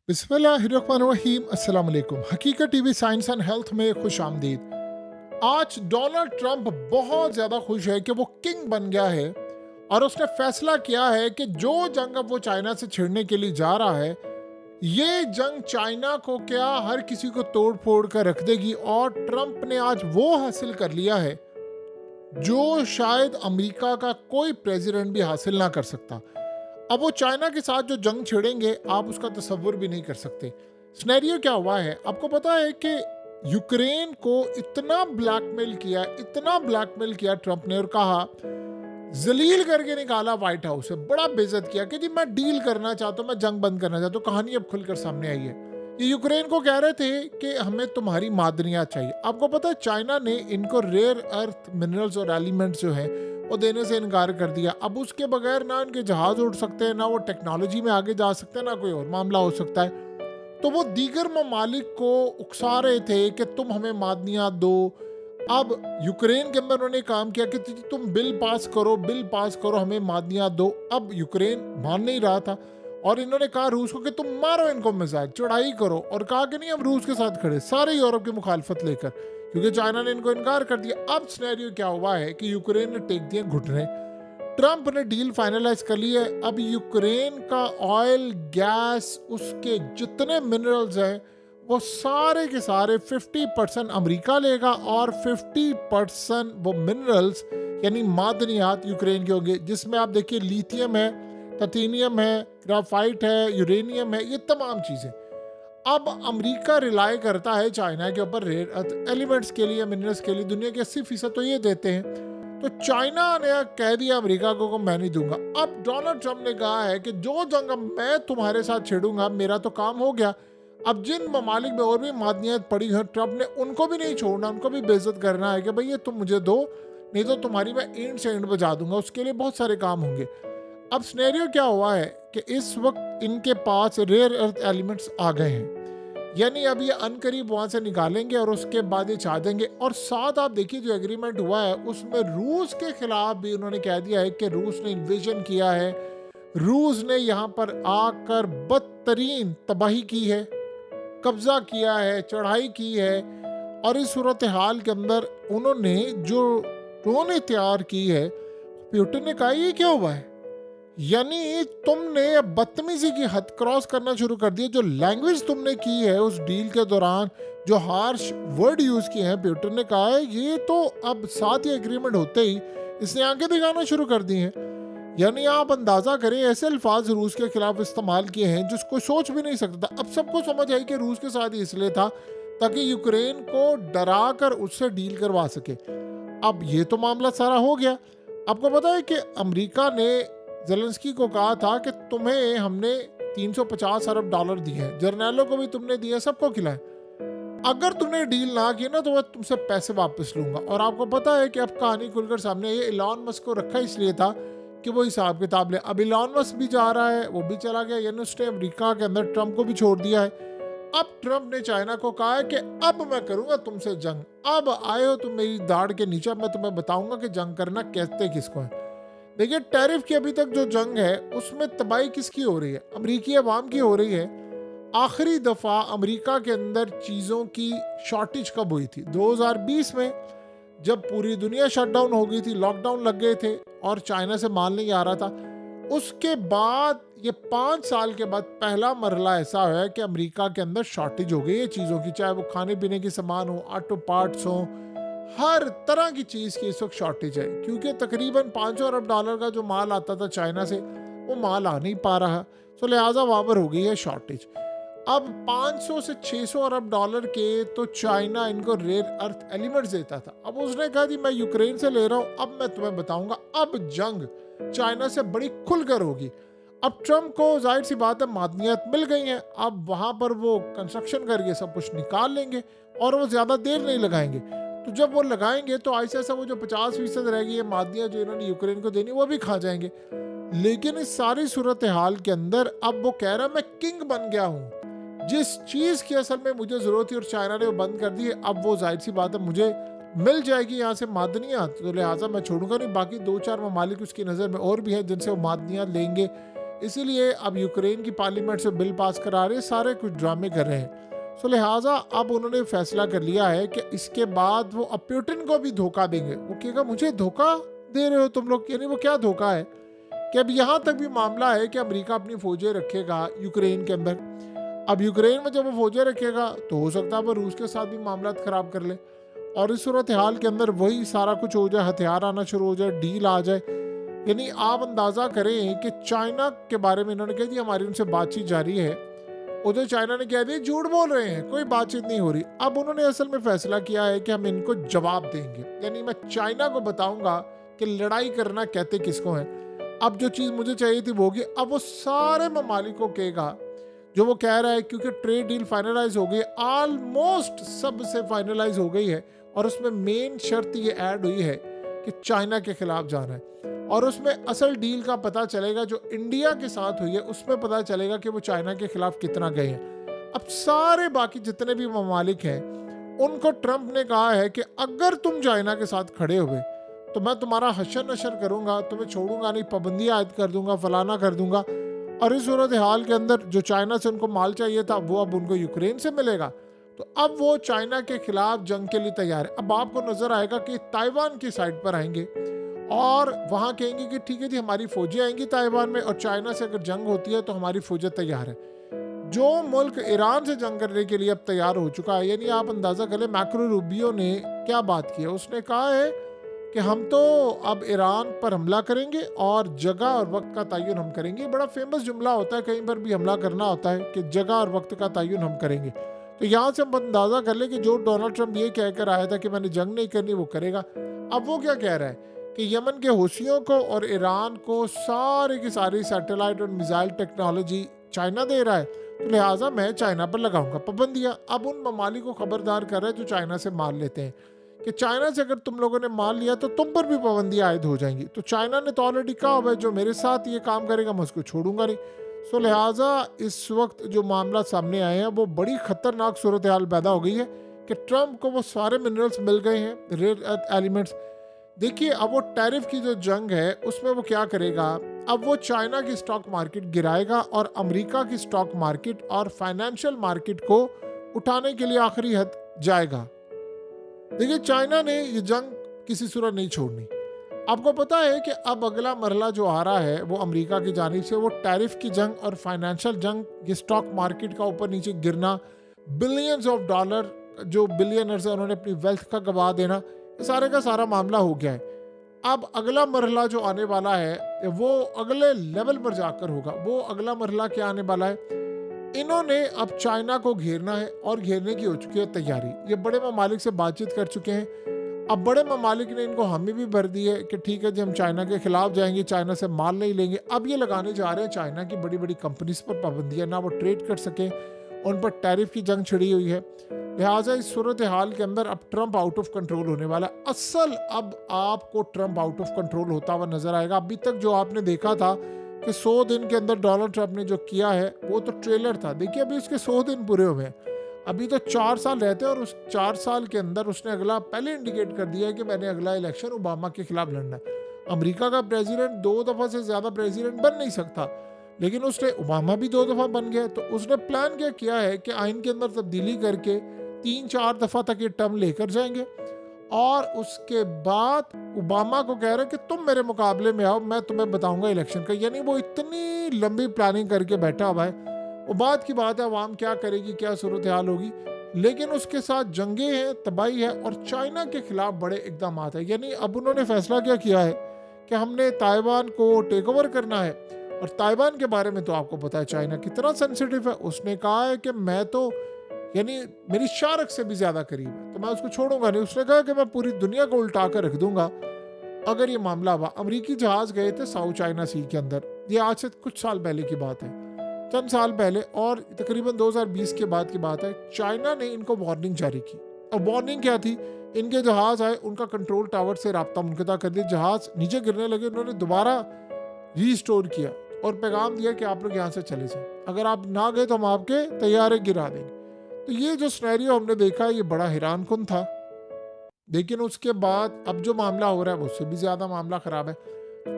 बिस्मिल्लाहिर्रहमानिर्रहीम। अस्सलाम वालेकुम। हकीकत टीवी साइंस एंड हेल्थ में खुश आमदीद। आज डोनाल्ड ट्रंप बहुत ज़्यादा खुश है कि वो किंग बन गया है और उसने फैसला किया है कि जो जंग अब वो चाइना से छिड़ने के लिए जा रहा है, ये जंग चाइना को क्या हर किसी को तोड़ फोड़ कर रख देगी। और ट्रंप ने आज वो हासिल कर लिया है जो शायद अमेरिका का कोई प्रेसिडेंट भी हासिल ना कर सकता। अब वो चाइना के साथ जो जंग छेड़ेंगे, आप उसका तसव्वुर भी नहीं कर सकते। सिनेरियो क्या हुआ है आपको पता है कि यूक्रेन को इतना ब्लैकमेल किया ट्रंप ने और कहा, जलील करके निकाला व्हाइट हाउस से, बड़ा बेइज्जत किया कि जी मैं डील करना चाहता हूँ, मैं जंग बंद करना चाहता हूँ। कहानी अब खुलकर सामने आई है। ये यूक्रेन को कह रहे थे कि हमें तुम्हारी मादनियात चाहिए। आपको पता है चाइना ने इनको रेयर अर्थ मिनरल्स और एलिमेंट्स जो हैं वो देने से इनकार कर दिया। अब उसके बगैर ना उनके जहाज उड़ सकते हैं, ना वो टेक्नोलॉजी में आगे जा सकते हैं, ना कोई और मामला हो सकता है। तो वो दीगर ममालिक को उकसा रहे थे कि तुम हमें मादनियात दो। अब यूक्रेन के अंदर उन्होंने काम किया कि तुम बिल पास करो, हमें मादनियात दो। अब यूक्रेन मान नहीं रहा था और इन्होंने कहा रूस को कि तुम मारो इनको मिसाइल, चढ़ाई करो, और कहा कि नहीं हम रूस के साथ खड़े, सारे यूरोप की मुखालफत लेकर, क्योंकि चाइना ने इनको इनकार कर दिया। अब सिनेरियो क्या हुआ है कि यूक्रेन ने टेक दिए घुटने, ट्रंप ने डील फाइनलाइज कर ली है। अब यूक्रेन का ऑयल, गैस, उसके जितने मिनरल्स हैं वो सारे के सारे 50% अमेरिका लेगा और 50% वो मिनरल्स यानी मादनियात यूक्रेन के होंगे, जिसमें आप देखिए लिथियम है, टाइटेनियम है, ग्राफाइट है, यूरेनियम है, ये तमाम चीज़ें। अब अमेरिका रिलाई करता है चाइना के ऊपर रेयर अर्थ एलिमेंट्स के लिए, मिनरल्स के लिए। दुनिया के 80% तो ये देते हैं। तो चाइना ने कह दिया अमेरिका को मैं नहीं दूंगा। अब डोनाल्ड ट्रंप ने कहा है कि जो जंग मैं तुम्हारे साथ छेड़ूंगा, मेरा तो काम हो गया। अब जिन ममालिक में और भी मादनियात पड़ी हैं, ट्रंप ने उनको भी नहीं छोड़ना, उनको भी बेइज्जत करना है कि भाई ये तुम मुझे दो, नहीं तो तुम्हारी मैं एंड से एंड बजा दूंगा। उसके लिए बहुत सारे काम होंगे। अब सिनेरियो क्या हुआ है कि इस वक्त इनके पास रेयर अर्थ एलिमेंट्स आ गए हैं, यानी अब ये अनकरीब वहां से निकालेंगे और उसके बाद ये चाह देंगे। और साथ आप देखिए जो एग्रीमेंट हुआ है उसमें रूस के खिलाफ भी उन्होंने कह दिया है कि रूस ने इन्वेजन किया है, रूस ने यहाँ पर आकर बदतरीन तबाही की है, कब्जा किया है, चढ़ाई की है। और इस सूरत हाल के अंदर उन्होंने जो ड्रोन तैयार की है, पुतिन ने कहा ये क्या हुआ है, यानी तुमने बदतमीजी की हद क्रॉस करना शुरू कर दिया। जो लैंग्वेज तुमने की है उस डील के दौरान, जो हार्श वर्ड यूज किए हैं, पुतिन ने कहा है ये तो अब साथ ही एग्रीमेंट होते ही इसने आगे दिखाना शुरू कर दी हैं। यानी आप अंदाजा करें ऐसे अल्फाज रूस के खिलाफ इस्तेमाल किए हैं जिसको सोच भी नहीं सकता था। अब सबको समझ आई कि रूस के साथ ही इसलिए था ताकि यूक्रेन को डरा कर उससे डील करवा सके। अब ये तो मामला सारा हो गया। आपको पता है कि अमेरिका ने ज़ेलेंस्की को कहा था कि तुम्हें हमने 350 अरब डॉलर दिए हैं, जर्नैलों को भी तुमने दिए, सबको खिलाए, अगर तुमने डील ना की ना तो मैं तुमसे पैसे वापस लूंगा। और आपको पता है कि अब कहानी खुलकर सामने आई है, इलॉन मस्क को रखा इसलिए था कि वो हिसाब किताब ले। अब इलॉन मस्क भी जा रहा है, वो भी चला गया, यानी उसने अमेरिका के अंदर ट्रंप को भी छोड़ दिया है। अब ट्रंप ने चाइना को कहा है कि अब मैं करूंगा तुमसे जंग, अब आए हो तुम मेरी दाढ़ के नीचे, मैं तुम्हें बताऊंगा कि जंग करना कहते किसको है। देखिए टैरिफ की अभी तक जो जंग है उसमें तबाही किसकी हो रही है, अमरीकी अवाम की हो रही है। आखिरी दफ़ा अमेरिका के अंदर चीज़ों की शॉर्टेज कब हुई थी? 2020 में, जब पूरी दुनिया शटडाउन हो गई थी, लॉकडाउन लग गए थे और चाइना से माल नहीं आ रहा था। उसके बाद ये 5 साल के बाद पहला मरला ऐसा है कि अमेरिका के अंदर शॉर्टेज हो गई है चीज़ों की, चाहे वो खाने पीने की सामान हो, ऑटो पार्ट्स हो, हर तरह की चीज़ की इस वक्त शॉर्टेज है। क्योंकि तकरीबन 500 अरब डॉलर का जो माल आता था चाइना से, वो माल आ नहीं पा रहा, तो लिहाजा वहाँ पर हो गई है शॉर्टेज। अब 500 से 600 अरब डॉलर के तो चाइना इनको रेयर अर्थ एलिमेंट्स देता था। अब उसने कहा जी मैं यूक्रेन से ले रहा हूँ, अब मैं तुम्हें बताऊंगा, अब जंग चाइना से बड़ी खुलकर होगी। अब ट्रंप को जाहिर सी बात है मादनियात मिल गई हैं, अब वहाँ पर वो कंस्ट्रक्शन करके सब कुछ निकाल लेंगे और वो ज़्यादा देर नहीं लगाएंगे। तो जब वो लगाएंगे तो ऐसा ऐसा वो जो 50% रह गई है मादनियात जो इन्होंने यूक्रेन को देनी, वो भी खा जाएंगे। लेकिन इस सारी सूरत हाल के अंदर अब वो कह रहा है मैं किंग बन गया हूँ, जिस चीज़ की असल में मुझे ज़रूरत थी और चाइना ने वो बंद कर दी है, अब वो जाहिर सी बात है मुझे मिल जाएगी यहाँ से मादनियात, तो लिहाजा मैं छोड़ूंगा नहीं। बाकी 2-4 ममालिक उसकी नज़र में और भी है जिनसे वो मादनियात लेंगे, इसीलिए अब यूक्रेन की पार्लियामेंट से बिल पास करा रहे हैं, सारे कुछ ड्रामे कर रहे हैं। सो लिहाजा अब उन्होंने फैसला कर लिया है कि इसके बाद वो अब पुतिन को भी धोखा देंगे। वो कहेगा मुझे धोखा दे रहे हो तुम लोग, यानी वो क्या धोखा है कि अब यहाँ तक भी मामला है कि अमेरिका अपनी फौजें रखेगा यूक्रेन के अंदर। अब यूक्रेन में जब वो फौजें रखेगा तो हो सकता है वो रूस के साथ भी मामला खराब कर ले, और इस सूरत हाल के अंदर वही सारा कुछ हो जाए, हथियार आना शुरू हो जाए, डील आ जाए। यानी आप अंदाज़ा करें कि चाइना के बारे में इन्होंने कह दिया हमारी उनसे बातचीत जारी है, उधर चाइना ने कह दिया झूठ बोल रहे हैं, कोई बातचीत नहीं हो रही। अब उन्होंने असल में फैसला किया है कि हम इनको जवाब देंगे, यानी मैं चाइना को बताऊंगा कि लड़ाई करना कहते किसको है। अब जो चीज़ मुझे चाहिए थी वो होगी, अब वो सारे ममालिक को कहेगा जो वो कह रहा है, क्योंकि ट्रेड डील फाइनलाइज हो गई, ऑलमोस्ट सब से फाइनलाइज हो गई है, और उसमें मेन शर्त ये ऐड हुई है कि चाइना के खिलाफ जाना है, और उसमें असल डील का पता चलेगा जो इंडिया के साथ हुई है, उसमें पता चलेगा कि वो चाइना के खिलाफ कितना गए हैं। अब सारे बाकी जितने भी ममालिक हैं उनको ट्रंप ने कहा है कि अगर तुम चाइना के साथ खड़े हुए तो मैं तुम्हारा हशर नशर करूंगा, तुम्हें छोड़ूंगा नहीं, पाबंदी आयद कर दूंगा, फलाना कर दूंगा। और इस सूरत हाल के अंदर जो चाइना से उनको माल चाहिए था वो अब उनको यूक्रेन से मिलेगा, तो अब वो चाइना के खिलाफ जंग के लिए तैयार है। अब आपको नजर आएगा कि ताइवान की साइड पर आएंगे और वहाँ कहेंगे कि ठीक है जी हमारी फौजें आएंगी ताइवान में, और चाइना से अगर जंग होती है तो हमारी फौजें तैयार है। जो मुल्क ईरान से जंग करने के लिए अब तैयार हो चुका है, यानी आप अंदाज़ा करें मार्को रूबियो ने क्या बात की है, उसने कहा है कि हम तो अब ईरान पर हमला करेंगे और जगह और वक्त का तयन हम करेंगे। बड़ा फेमस जुमला होता है कहीं पर भी हमला करना होता है कि जगह और वक्त का तयन हम करेंगे। तो यहाँ से हम अंदाज़ा कर ले कि जो डोनाल्ड ट्रंप ये कहकर आया था कि मैंने जंग नहीं करनी वो करेगा, अब वो क्या कह रहा है कि यमन के हूसियों को और ईरान को सारी की सारी सैटेलाइट और मिसाइल टेक्नोलॉजी चाइना दे रहा है, तो लिहाजा मैं चाइना पर लगाऊंगा पाबंदियाँ। अब उन ममालिक को खबरदार कर रहा है जो चाइना से माल लेते हैं कि चाइना से अगर तुम लोगों ने माल लिया तो तुम पर भी पाबंदियाँ आयद हो जाएंगी। तो चाइना ने तो ऑलरेडी कहा हुआ है जो मेरे साथ ये काम करेगा मैं उसको छोड़ूंगा नहीं। सो लिहाजा इस वक्त जो मामला सामने आए हैं वो बड़ी खतरनाक सूरत हाल पैदा हो गई है कि ट्रंप को वो सारे मिनरल्स मिल गए हैं, रेयर अर्थ एलिमेंट्स। देखिए अब वो टैरिफ की जो जंग है उसमें वो क्या करेगा, अब वो चाइना की स्टॉक मार्केट गिराएगा और अमेरिका की स्टॉक मार्केट और फाइनेंशियल मार्केट को उठाने के लिए आखिरी हद जाएगा। देखिए चाइना ने ये जंग किसी सूरत नहीं छोड़नी। आपको पता है कि अब अगला मरला जो आ रहा है वो अमेरिका की जानिब से वो टैरिफ की जंग और फाइनेंशियल जंग, ये स्टॉक मार्केट का ऊपर नीचे गिरना, बिलियंस ऑफ डॉलर जो बिलियनर्स है उन्होंने अपनी वेल्थ का गवा देना, ये सारे का सारा मामला हो गया है। अब अगला मरहला जो आने वाला है वो अगले लेवल पर जाकर होगा। वो अगला मरहला क्या आने वाला है, इन्होंने अब चाइना को घेरना है और घेरने की हो चुकी है तैयारी। ये बड़े ममालिक से बातचीत कर चुके हैं। अब बड़े ममालिक ने इनको हामी भी भर दी है कि ठीक है जी हम चाइना के खिलाफ जाएंगे, चाइना से माल नहीं लेंगे। अब ये लगाने जा रहे हैं चाइना की बड़ी बड़ी कंपनीज पर पाबंदियां, ना वो ट्रेड कर सकें, उन पर टैरिफ की जंग छिड़ी हुई है। लिहाजा इस सूरत हाल के अंदर अब ट्रंप आउट ऑफ कंट्रोल होने वाला है। असल अब आपको ट्रंप आउट ऑफ कंट्रोल होता हुआ नजर आएगा। अभी तक जो आपने देखा था कि 100 दिन के अंदर डोनाल्ड ट्रंप ने जो किया है वो तो ट्रेलर था। देखिए अभी उसके 100 दिन पूरे हुए हैं, अभी तो 4 साल रहते हैं, और उस 4 साल के अंदर उसने अगला पहले इंडिकेट कर दिया है कि मैंने अगला इलेक्शन ओबामा के खिलाफ लड़ना है। अमेरिका का प्रेसिडेंट 2 दफ़ा से ज़्यादा प्रेसिडेंट बन नहीं सकता, लेकिन उसने ओबामा भी 2 दफ़ा बन गया। तो उसने प्लान क्या किया है कि आइन के अंदर तब्दीली करके 3-4 दफ़ा तक ये टर्म लेकर जाएंगे, और उसके बाद ओबामा को कह रहे हैं कि तुम मेरे मुकाबले में आओ, मैं तुम्हें बताऊंगा इलेक्शन का। यानी वो इतनी लंबी प्लानिंग करके बैठा हुआ है। वो बात की बात है अवाम क्या करेगी, क्या सूरत हाल होगी, लेकिन उसके साथ जंगे हैं, तबाही है, और चाइना के खिलाफ बड़े इकदाम है। यानी अब उन्होंने फैसला क्या किया है कि हमने ताइवान को टेक ओवर करना है। और ताइवान के बारे में तो आपको पता है चाइना कितना सेंसिटिव है। उसने कहा है कि मैं तो यानी मेरी शारक से भी ज्यादा करीब है, तो मैं उसको छोड़ूंगा नहीं। उसने कहा कि मैं पूरी दुनिया को उल्टा कर रख दूंगा अगर ये मामला हुआ। अमेरिकी जहाज गए थे साउथ चाइना सी के अंदर, ये आज से कुछ साल पहले की बात है, चंद साल पहले, और तकरीबन 2020 के बाद की बात है। चाइना ने इनको वार्निंग जारी की, और वार्निंग क्या थी, इनके जहाज आए, उनका कंट्रोल टावर से राब्ता मुनक़ता कर दिया, जहाज नीचे गिरने लगे, उन्होंने दोबारा रीस्टोर किया और पैगाम दिया कि आप लोग यहाँ से चले जाएं, अगर आप ना गए तो हम आपके तैयारे गिरा देंगे। तो ये जो सिनेरियो हमने देखा ये बड़ा हैरान कुन था। लेकिन उसके बाद अब जो मामला हो रहा है वो उससे भी ज़्यादा मामला ख़राब है।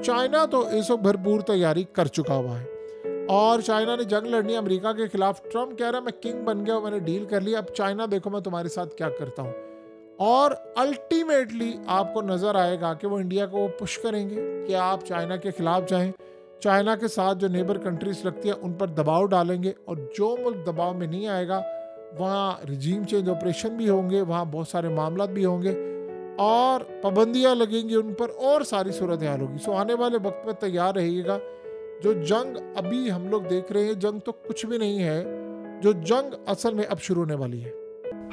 चाइना तो इस वक्त भरपूर तैयारी कर चुका हुआ है। और चाइना ने जंग लड़नी है अमेरिका के खिलाफ। ट्रम्प कह रहा है मैं किंग बन गया, मैंने डील कर लिया, अब चाइना देखो मैं तुम्हारे साथ क्या करता हूँ। और अल्टीमेटली आपको नज़र आएगा कि वो इंडिया को पुश करेंगे कि आप चाइना के खिलाफ जाएं। चाइना के साथ जो नेबर कंट्रीज लगती है उन पर दबाव डालेंगे, और जो मुल्क दबाव में नहीं आएगा वहाँ रिजीम चेंज ऑपरेशन भी होंगे, वहाँ बहुत सारे मामला भी होंगे और पाबंदियाँ लगेंगी उन पर, और सारी सूरत हाल होगी। सो आने वाले वक्त में तैयार रहिएगा। जो जंग अभी हम लोग देख रहे हैं, जंग तो कुछ भी नहीं है, जो जंग असल में अब शुरू होने वाली है।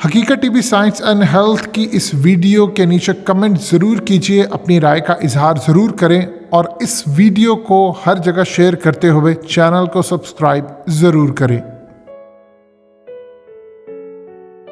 हकीकत टीवी साइंस एंड हेल्थ की इस वीडियो के नीचे कमेंट ज़रूर कीजिए, अपनी राय का इजहार ज़रूर करें, और इस वीडियो को हर जगह शेयर करते हुए चैनल को सब्सक्राइब ज़रूर करें।